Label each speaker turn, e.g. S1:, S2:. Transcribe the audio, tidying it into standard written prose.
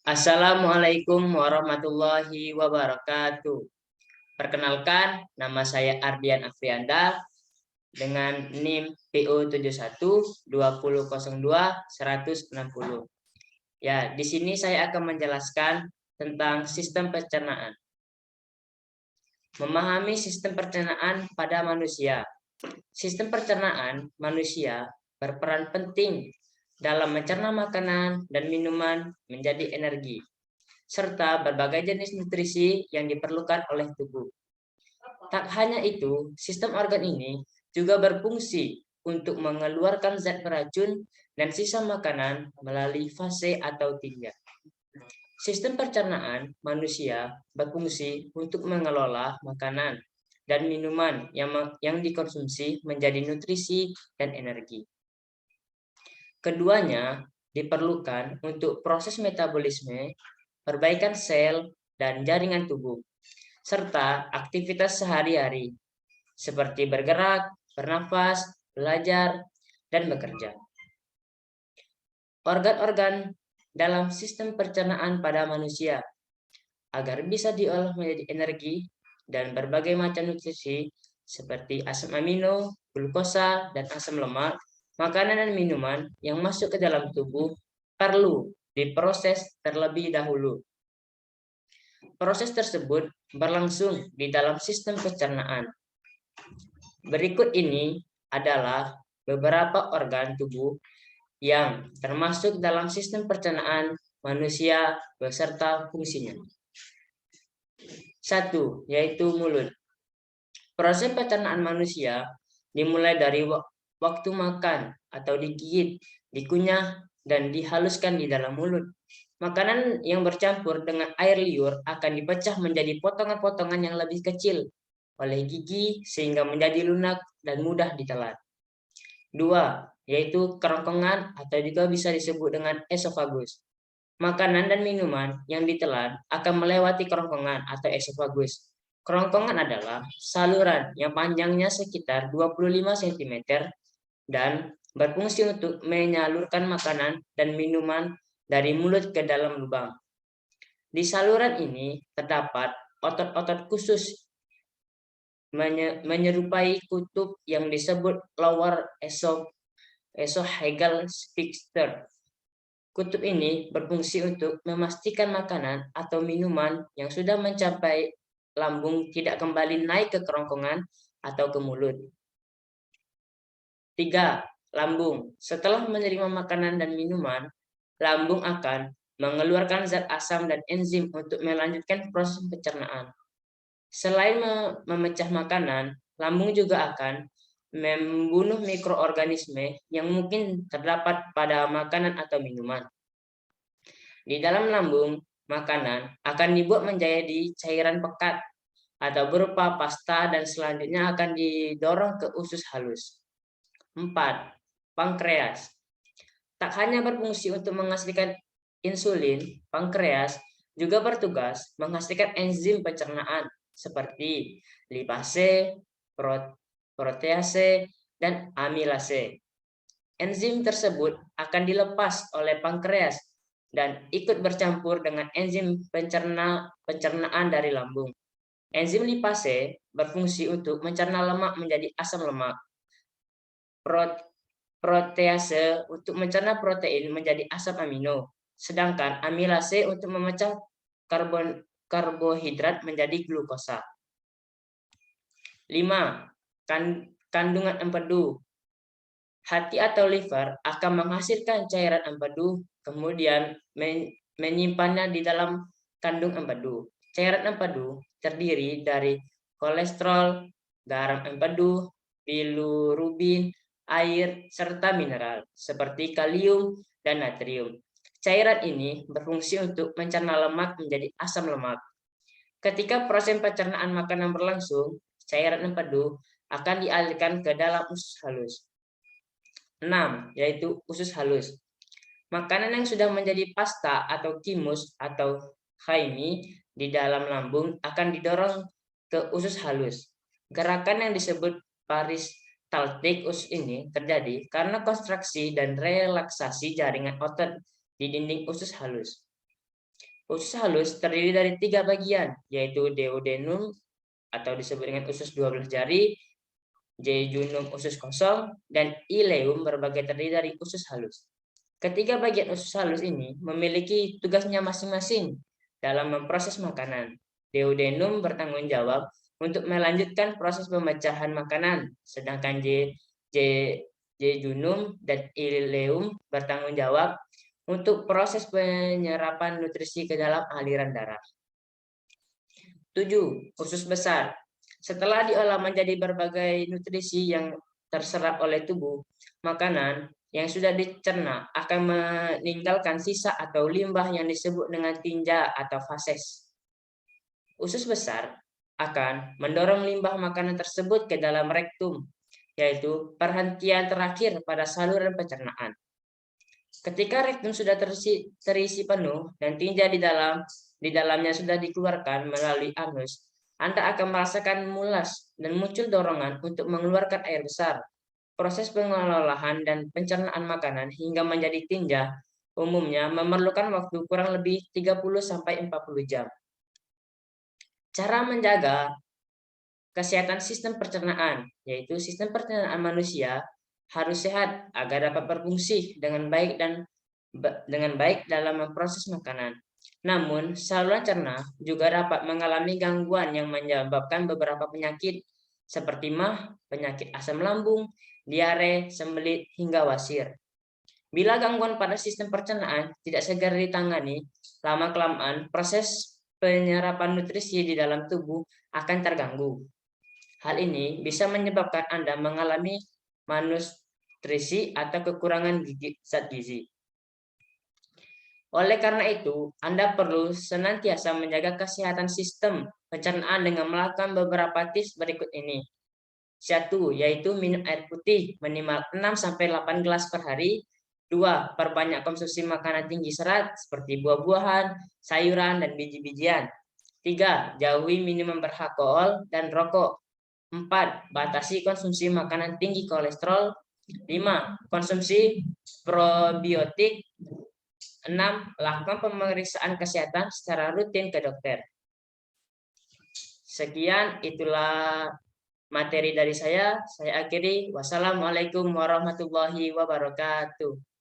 S1: Assalamualaikum warahmatullahi wabarakatuh. Perkenalkan, nama saya Ardian Afrianda dengan NIM PO71 2002 160. Ya, di sini saya akan menjelaskan tentang sistem pencernaan. Memahami sistem pencernaan pada manusia. Sistem pencernaan manusia berperan penting dalam mencerna makanan dan minuman menjadi energi, serta berbagai jenis nutrisi yang diperlukan oleh tubuh. Tak hanya itu, sistem organ ini juga berfungsi untuk mengeluarkan zat beracun dan sisa makanan melalui fase atau tinja. Sistem pencernaan manusia berfungsi untuk mengelola makanan dan minuman yang dikonsumsi menjadi nutrisi dan energi. Keduanya diperlukan untuk proses metabolisme, perbaikan sel, dan jaringan tubuh, serta aktivitas sehari-hari, seperti bergerak, bernafas, belajar, dan bekerja. Organ-organ dalam sistem pencernaan pada manusia agar bisa diolah menjadi energi dan berbagai macam nutrisi seperti asam amino, glukosa, dan asam lemak. Makanan dan minuman yang masuk ke dalam tubuh perlu diproses terlebih dahulu. Proses tersebut berlangsung di dalam sistem pencernaan. Berikut ini adalah beberapa organ tubuh yang termasuk dalam sistem pencernaan manusia beserta fungsinya. 1. Yaitu mulut. Proses pencernaan manusia dimulai dari waktu makan atau digigit, dikunyah, dan dihaluskan di dalam mulut. Makanan yang bercampur dengan air liur akan dipecah menjadi potongan-potongan yang lebih kecil oleh gigi sehingga menjadi lunak dan mudah ditelan. 2. Yaitu kerongkongan atau juga bisa disebut dengan esofagus. Makanan dan minuman yang ditelan akan melewati kerongkongan atau esofagus. Kerongkongan adalah saluran yang panjangnya sekitar 25 cm dan berfungsi untuk menyalurkan makanan dan minuman dari mulut ke dalam lubang. Di saluran ini terdapat otot-otot khusus menyerupai kutub yang disebut lower esophageal sphincter. Kutub ini berfungsi untuk memastikan makanan atau minuman yang sudah mencapai lambung tidak kembali naik ke kerongkongan atau ke mulut. 3. Lambung. Setelah menerima makanan dan minuman, lambung akan mengeluarkan zat asam dan enzim untuk melanjutkan proses pencernaan. Selain memecah makanan, lambung juga akan membunuh mikroorganisme yang mungkin terdapat pada makanan atau minuman. Di dalam lambung, makanan akan dibuat menjadi cairan pekat atau berupa pasta dan selanjutnya akan didorong ke usus halus. 4. Pankreas. Tak hanya berfungsi untuk menghasilkan insulin, pankreas juga bertugas menghasilkan enzim pencernaan seperti lipase, protease, dan amilase. Enzim tersebut akan dilepas oleh pankreas dan ikut bercampur dengan enzim pencernaan dari lambung. Enzim lipase berfungsi untuk mencerna lemak menjadi asam lemak. Protease untuk mencerna protein menjadi asam amino, sedangkan amilase untuk memecah karbohidrat menjadi glukosa. 5. Kandungan empedu. Hati atau liver akan menghasilkan cairan empedu, kemudian menyimpannya di dalam kandung empedu. Cairan empedu terdiri dari kolesterol, garam empedu, bilirubin, air, serta mineral seperti kalium dan natrium. Cairan ini berfungsi untuk mencerna lemak menjadi asam lemak. Ketika proses pencernaan makanan berlangsung, cairan empedu akan dialirkan ke dalam usus halus. 6. Yaitu usus halus. Makanan yang sudah menjadi pasta atau kimus atau khaimi di dalam lambung akan didorong ke usus halus. Gerakan yang disebut peristaltik usus ini terjadi karena kontraksi dan relaksasi jaringan otot di dinding usus halus. Usus halus terdiri dari 3 bagian, yaitu duodenum atau disebut dengan usus 12 jari, jejunum usus kosong, dan ileum berbagai terdiri dari usus halus. Ketiga bagian usus halus ini memiliki tugasnya masing-masing dalam memproses makanan. Duodenum bertanggung jawab untuk melanjutkan proses pemecahan makanan, sedangkan jejunum dan ileum bertanggung jawab untuk proses penyerapan nutrisi ke dalam aliran darah. 7. Usus besar. Setelah diolah menjadi berbagai nutrisi yang terserap oleh tubuh, makanan yang sudah dicerna akan meninggalkan sisa atau limbah yang disebut dengan tinja atau fases. Usus besar akan mendorong limbah makanan tersebut ke dalam rektum, yaitu perhentian terakhir pada saluran pencernaan. Ketika rektum sudah terisi penuh dan tinja di dalamnya sudah dikeluarkan melalui anus, Anda akan merasakan mulas dan muncul dorongan untuk mengeluarkan air besar. Proses pengolahan dan pencernaan makanan hingga menjadi tinja umumnya memerlukan waktu kurang lebih 30-40 jam. Cara menjaga kesehatan sistem pencernaan, yaitu sistem pencernaan manusia harus sehat agar dapat berfungsi dengan baik dalam memproses makanan. Namun, saluran cerna juga dapat mengalami gangguan yang menyebabkan beberapa penyakit seperti MAH, penyakit asam lambung, diare, sembelit, hingga wasir. Bila gangguan pada sistem pencernaan tidak segera ditangani, lama-kelamaan proses penyerapan nutrisi di dalam tubuh akan terganggu. Hal ini bisa menyebabkan Anda mengalami malnutrisi atau kekurangan zat gizi. Oleh karena itu, Anda perlu senantiasa menjaga kesehatan sistem pencernaan dengan melakukan beberapa tips berikut ini. 1. Yaitu minum air putih minimal 6-8 gelas per hari. 2. Perbanyak konsumsi makanan tinggi serat seperti buah-buahan, sayuran, dan biji-bijian. 3. Jauhi minuman beralkohol dan rokok. 4. Batasi konsumsi makanan tinggi kolesterol. 5. Konsumsi probiotik. 6. Lakukan pemeriksaan kesehatan secara rutin ke dokter. Sekian, itulah materi dari saya. Saya akhiri. Wassalamualaikum warahmatullahi wabarakatuh.